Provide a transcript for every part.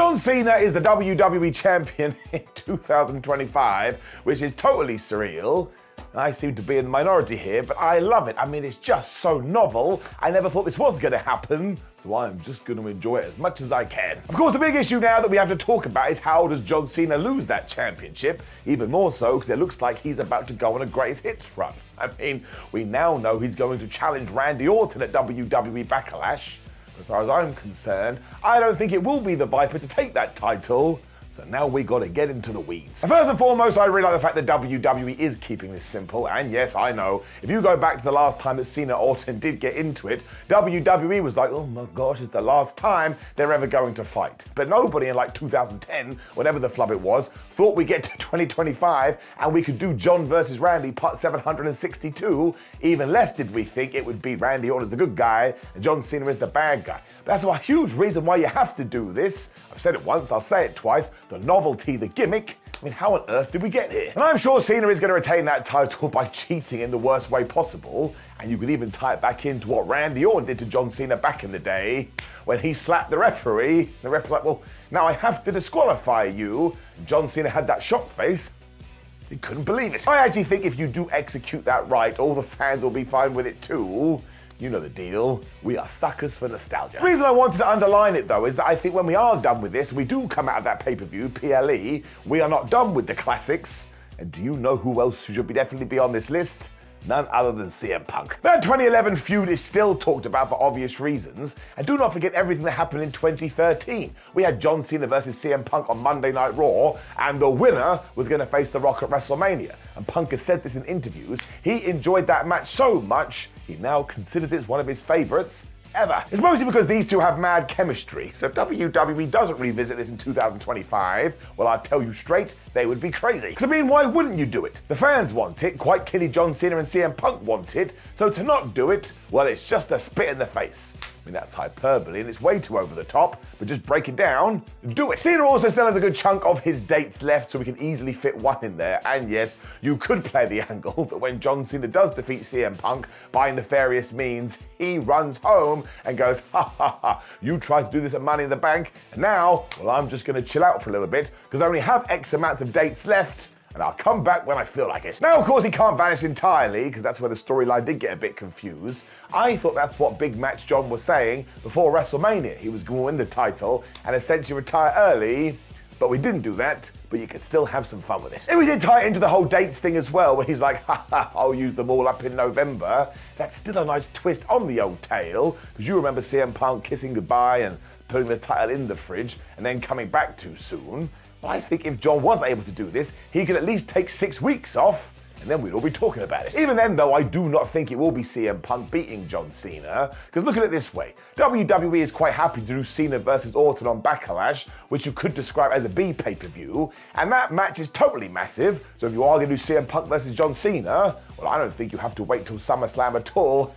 John Cena is the WWE Champion in 2025, which is totally surreal. I seem to be in the minority here, but I love it. I mean, it's just so novel. I never thought this was going to happen, so I'm just going to enjoy it as much as I can. Of course, the big issue now that we have to talk about is how does John Cena lose that championship? Even more so because it looks like he's about to go on a greatest hits run. I mean, we now know he's going to challenge Randy Orton at WWE Backlash. As far as I'm concerned, I don't think it will be the Viper to take that title. So now we got to get into the weeds. First and foremost, I really like the fact that WWE is keeping this simple. And yes, I know, if you go back to the last time that Cena Orton did get into it, WWE was like, oh my gosh, it's the last time they're ever going to fight. But nobody in like 2010, whatever the flub it was, thought we'd get to 2025 and we could do John versus Randy part 762. Even less did we think it would be Randy Orton as the good guy and John Cena as the bad guy. That's a huge reason why you have to do this. I've said it once, I'll say it twice. The novelty, the gimmick. I mean, how on earth did we get here? And I'm sure Cena is going to retain that title by cheating in the worst way possible. And you could even tie it back into what Randy Orton did to John Cena back in the day when he slapped the referee. The referee was like, well, now I have to disqualify you. And John Cena had that shock face. He couldn't believe it. I actually think if you do execute that right, all the fans will be fine with it too. You know the deal. We are suckers for nostalgia. The reason I wanted to underline it, though, is that I think when we are done with this, we do come out of that pay-per-view, PLE, we are not done with the classics. And do you know who else should definitely be on this list? None other than CM Punk. That 2011 feud is still talked about for obvious reasons, and do not forget everything that happened in 2013. We had John Cena versus CM Punk on Monday Night Raw, and the winner was going to face The Rock at WrestleMania. And Punk has said this in interviews. He enjoyed that match so much, he now considers it one of his favorites ever. It's mostly because these two have mad chemistry. So if WWE doesn't revisit this in 2025, well, I'll tell you straight, they would be crazy. Because I mean, why wouldn't you do it? The fans want it, quite clearly John Cena and CM Punk want it, so to not do it, well, it's just a spit in the face. I mean, that's hyperbole and it's way too over the top, but just break it down, do it. Cena also still has a good chunk of his dates left, so we can easily fit one in there. And yes, you could play the angle that when John Cena does defeat CM Punk by nefarious means, he runs home and goes, ha ha ha, you tried to do this at Money in the Bank, and now, well, I'm just gonna chill out for a little bit, because I only have X amount of dates left, and I'll come back when I feel like it. Now, of course, he can't vanish entirely, because that's where the storyline did get a bit confused. I thought that's what Big Match John was saying before WrestleMania. He was going to win the title and essentially retire early, but we didn't do that, but you could still have some fun with it. And we did tie it into the whole dates thing as well, where he's like, ha ha, I'll use them all up in November. That's still a nice twist on the old tale, because you remember CM Punk kissing goodbye and putting the title in the fridge and then coming back too soon. Well, I think if John was able to do this, he could at least take 6 weeks off, and then we'd all be talking about it. Even then, though, I do not think it will be CM Punk beating John Cena, because look at it this way. WWE is quite happy to do Cena versus Orton on Backlash, which you could describe as a B pay-per-view, and that match is totally massive, so if you are going to do CM Punk versus John Cena, well, I don't think you have to wait till SummerSlam at all.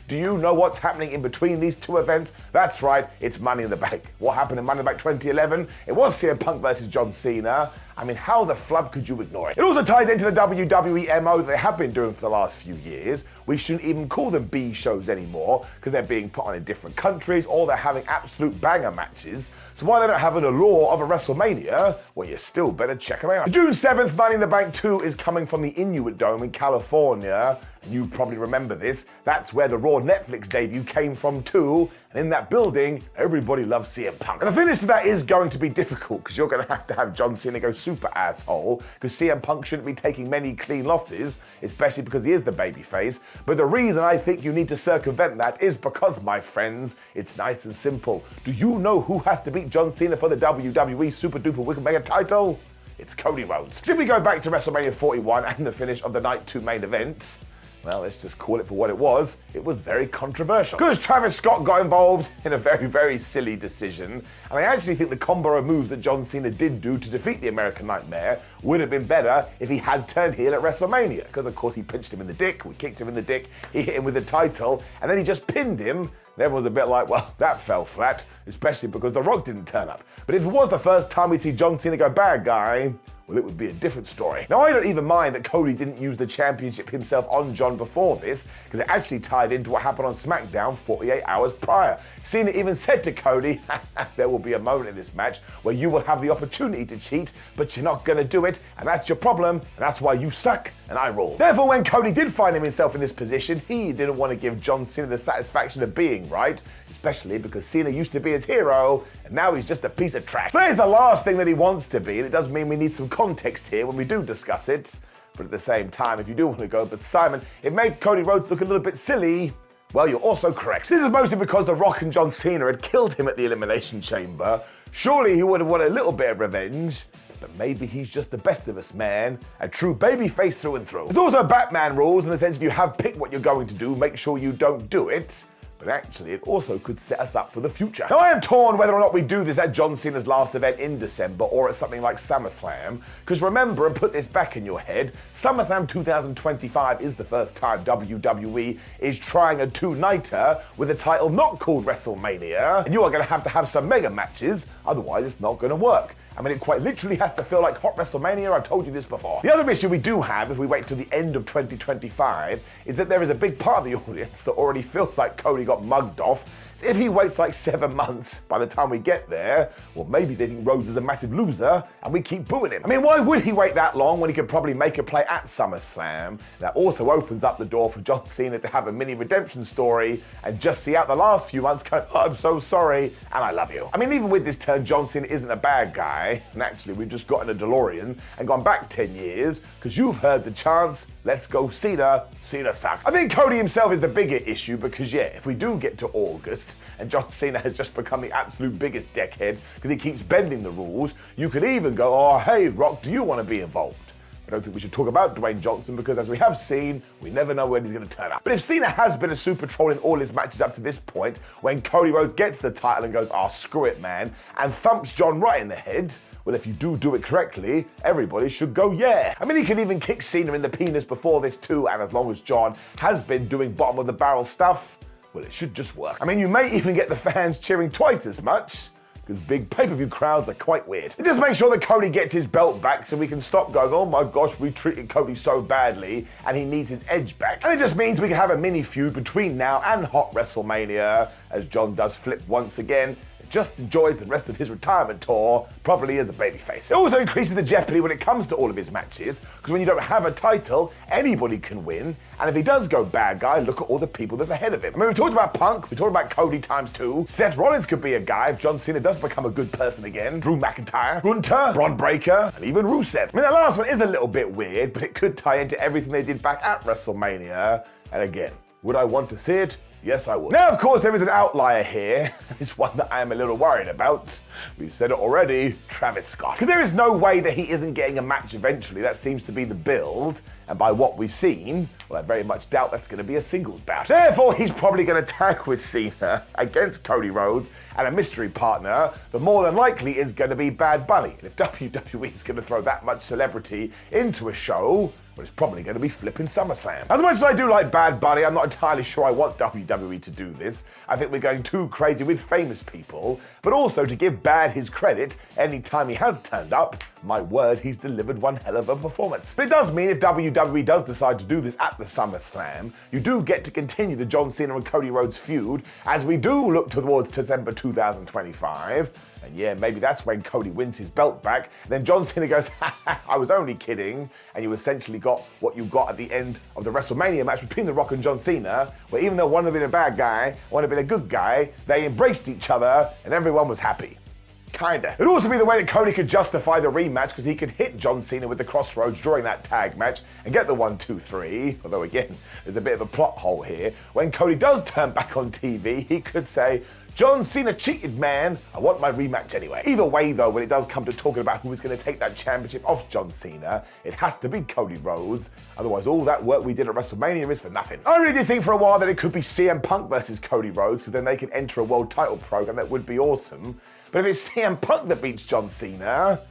Do you know what's happening in between these two events? That's right, it's Money in the Bank. What happened in Money in the Bank 2011? It was CM Punk versus John Cena. I mean, how the flub could you ignore it? It also ties into the WWE MO that they have been doing for the last few years. We shouldn't even call them B shows anymore because they're being put on in different countries or they're having absolute banger matches. So why they don't have an allure of a WrestleMania, well, you still better check them out. The June 7th Money in the Bank 2 is coming from the Inuit Dome in California. And you probably remember this. That's where the Raw Netflix debut came from too. And in that building, everybody loves CM Punk. And the finish to that is going to be difficult because you're going to have John Cena go super asshole because CM Punk shouldn't be taking many clean losses, especially because he is the babyface. But the reason I think you need to circumvent that is because, my friends, it's nice and simple. Do you know who has to beat John Cena for the WWE Super Duper Wicked Mega title? It's Cody Rhodes. So if we go back to WrestleMania 41 and the finish of the Night 2 main event, well, let's just call it for what it was. It was very controversial. Because Travis Scott got involved in a very, very silly decision. And I actually think the combo of moves that John Cena did do to defeat the American Nightmare would have been better if he had turned heel at WrestleMania. Because, of course, he pinched him in the dick, we kicked him in the dick, he hit him with the title, and then he just pinned him. And everyone's a bit like, well, that fell flat, especially because The Rock didn't turn up. But if it was the first time we'd see John Cena go bad guy, well, it would be a different story. Now, I don't even mind that Cody didn't use the championship himself on John before this, because it actually tied into what happened on SmackDown 48 hours prior. Cena even said to Cody, there will be a moment in this match where you will have the opportunity to cheat, but you're not going to do it, and that's your problem, and that's why you suck, and I rule. Therefore, when Cody did find himself in this position, he didn't want to give John Cena the satisfaction of being right, especially because Cena used to be his hero, and now he's just a piece of trash. So here's the last thing that he wants to be, and it does mean we need some context here when we do discuss it. But at the same time, if you do want to go, but Simon, it made Cody Rhodes look a little bit silly. Well, you're also correct. This is mostly because The Rock and John Cena had killed him at the Elimination Chamber. Surely he would have wanted a little bit of revenge. But maybe he's just the best of us, man. A true babyface through and through. There's also Batman rules in the sense if you have picked what you're going to do, make sure you don't do it. But actually, it also could set us up for the future. Now, I am torn whether or not we do this at John Cena's last event in December or at something like SummerSlam. Because remember, and put this back in your head, SummerSlam 2025 is the first time WWE is trying a two-nighter with a title not called WrestleMania. And you are going to have some mega matches, otherwise it's not going to work. I mean, it quite literally has to feel like hot WrestleMania. I've told you this before. The other issue we do have, if we wait till the end of 2025, is that there is a big part of the audience that already feels like Cody got mugged off. So if he waits like 7 months by the time we get there, well, maybe they think Rhodes is a massive loser and we keep booing him. I mean, why would he wait that long when he could probably make a play at SummerSlam? That also opens up the door for John Cena to have a mini redemption story and just see out the last few months going, oh, I'm so sorry and I love you. I mean, even with this turn, John Cena isn't a bad guy. And actually, we've just gotten a DeLorean and gone back 10 years because you've heard the chants, let's go Cena, Cena suck. I think Cody himself is the bigger issue because, yeah, if we do get to August and John Cena has just become the absolute biggest deckhead because he keeps bending the rules, you could even go, oh, hey, Rock, do you want to be involved? I don't think we should talk about Dwayne Johnson because, as we have seen, we never know when he's going to turn up. But if Cena has been a super troll in all his matches up to this point, when Cody Rhodes gets the title and goes, oh, screw it, man, and thumps John right in the head, well, if you do it correctly, everybody should go, yeah. I mean, he can even kick Cena in the penis before this too, and as long as John has been doing bottom of the barrel stuff, well, it should just work. I mean, you may even get the fans cheering twice as much, because big pay-per-view crowds are quite weird. And just make sure that Cody gets his belt back so we can stop going, oh my gosh, we treated Cody so badly and he needs his edge back. And it just means we can have a mini feud between now and Hot WrestleMania as John does flip once again. Just enjoys the rest of his retirement tour, probably as a babyface. It also increases the jeopardy when it comes to all of his matches, because when you don't have a title, anybody can win, and if he does go bad guy, look at all the people that's ahead of him. I mean, we talked about Punk, we talked about Cody ×2, Seth Rollins could be a guy if John Cena does become a good person again, Drew McIntyre, Hunter, Braun Breaker, and even Rusev. I mean, the last one is a little bit weird, but it could tie into everything they did back at WrestleMania, and again, would I want to see it? Yes, I would. Now, of course, there is an outlier here. It's one that I am a little worried about. We've said it already, Travis Scott. Because there is no way that he isn't getting a match eventually. That seems to be the build. And by what we've seen, well, I very much doubt that's going to be a singles bout. Therefore, he's probably going to tag with Cena against Cody Rhodes and a mystery partner that more than likely is going to be Bad Bunny. And if WWE is going to throw that much celebrity into a show, well, it's probably going to be flipping SummerSlam. As much as I do like Bad Bunny, I'm not entirely sure I want WWE to do this. I think we're going too crazy with famous people, but also to give Bad his credit, anytime he has turned up, my word, he's delivered one hell of a performance. But it does mean if WWE does decide to do this at the SummerSlam, you do get to continue the John Cena and Cody Rhodes feud as we do look towards December 2025. And yeah, maybe that's when Cody wins his belt back. Then John Cena goes, I was only kidding. And you essentially got what you got at the end of the WrestleMania match between The Rock and John Cena, where even though one had been a bad guy, one had been a good guy, they embraced each other and everyone was happy. Kinda. It'd also be the way that Cody could justify the rematch because he could hit John Cena with the crossroads during that tag match and get the 1, 2, 3. Although again, there's a bit of a plot hole here. When Cody does turn back on TV, he could say, John Cena cheated, man. I want my rematch anyway. Either way, though, when it does come to talking about who is going to take that championship off John Cena, it has to be Cody Rhodes. Otherwise, all that work we did at WrestleMania is for nothing. I really did think for a while that it could be CM Punk versus Cody Rhodes, because then they can enter a world title program. That would be awesome. But if it's CM Punk that beats John Cena,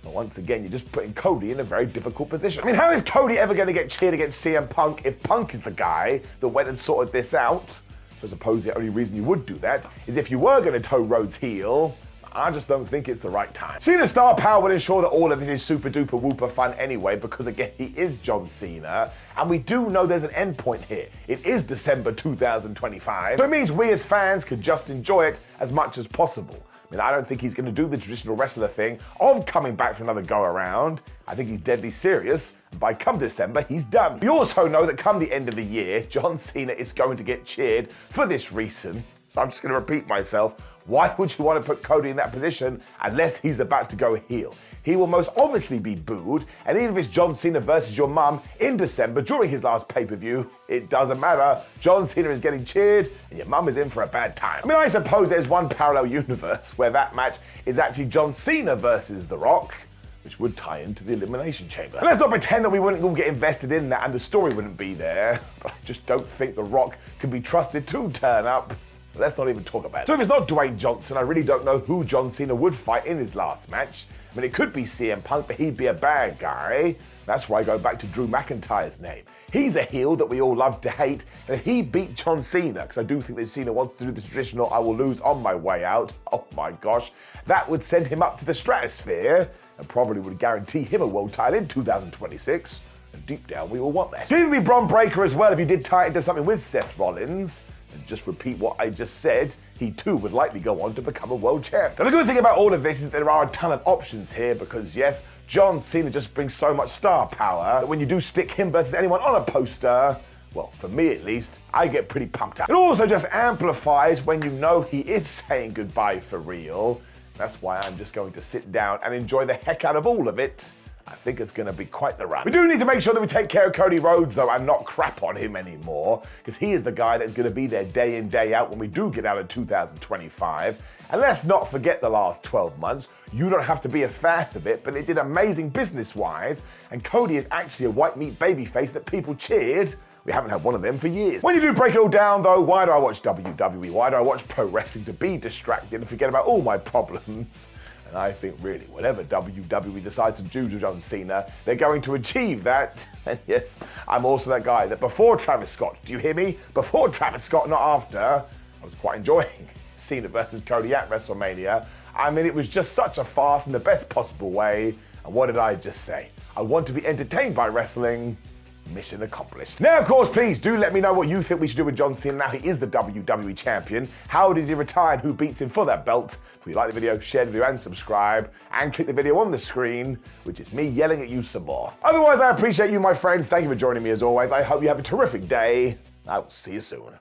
well, once again, you're just putting Cody in a very difficult position. I mean, how is Cody ever going to get cheered against CM Punk if Punk is the guy that went and sorted this out? So I suppose the only reason you would do that is if you were going to toe Rhodes heel. I just don't think it's the right time. Cena's star power will ensure that all of this is super duper whooper fun anyway, because again, he is John Cena, and we do know there's an end point here. It is December 2025, so it means we as fans could just enjoy it as much as possible. I mean, I don't think he's going to do the traditional wrestler thing of coming back for another go-around. I think he's deadly serious, and by come December, he's done. We also know that come the end of the year, John Cena is going to get cheered for this reason. So I'm just going to repeat myself. Why would you want to put Cody in that position unless he's about to go heel? He will most obviously be booed, and even if it's John Cena versus your mum in December during his last pay-per-view, it doesn't matter. John Cena is getting cheered, and your mum is in for a bad time. I mean, I suppose there's one parallel universe where that match is actually John Cena versus The Rock, which would tie into the Elimination Chamber. And let's not pretend that we wouldn't all get invested in that and the story wouldn't be there, but I just don't think The Rock can be trusted to turn up. So let's not even talk about it. So if it's not Dwayne Johnson, I really don't know who John Cena would fight in his last match. I mean, it could be CM Punk, but he'd be a bad guy. That's why I go back to Drew McIntyre's name. He's a heel that we all love to hate, and if he beat John Cena, because I do think that Cena wants to do the traditional I will lose on my way out, oh my gosh, that would send him up to the stratosphere, and probably would guarantee him a world title in 2026. And deep down, we all want that. It'd be Bron Breakker as well if you did tie it into something with Seth Rollins. And just repeat what I just said, he too would likely go on to become a world champ. Now the good thing about all of this is that there are a ton of options here because yes, John Cena just brings so much star power that when you do stick him versus anyone on a poster, well, for me at least, I get pretty pumped up. It also just amplifies when you know he is saying goodbye for real. That's why I'm just going to sit down and enjoy the heck out of all of it. I think it's going to be quite the run. We do need to make sure that we take care of Cody Rhodes, though, and not crap on him anymore, because he is the guy that's going to be there day in, day out when we do get out of 2025. And let's not forget the last 12 months. You don't have to be a fan of it, but it did amazing business-wise, and Cody is actually a white meat babyface that people cheered. We haven't had one of them for years. When you do break it all down, though, why do I watch WWE? Why do I watch pro wrestling? To be distracted and forget about all my problems? And I think really, whatever WWE decides to do to John Cena, they're going to achieve that. And yes, I'm also that guy that before Travis Scott, do you hear me? Before Travis Scott, not after, I was quite enjoying Cena versus Cody at WrestleMania. I mean, it was just such a farce in the best possible way. And what did I just say? I want to be entertained by wrestling. Mission accomplished. Now, of course, please do let me know what you think we should do with John Cena now he is the WWE Champion. How does he retire and who beats him for that belt? If you like the video, share the video and subscribe. And click the video on the screen, which is me yelling at you some more. Otherwise, I appreciate you, my friends. Thank you for joining me as always. I hope you have a terrific day. I will see you soon.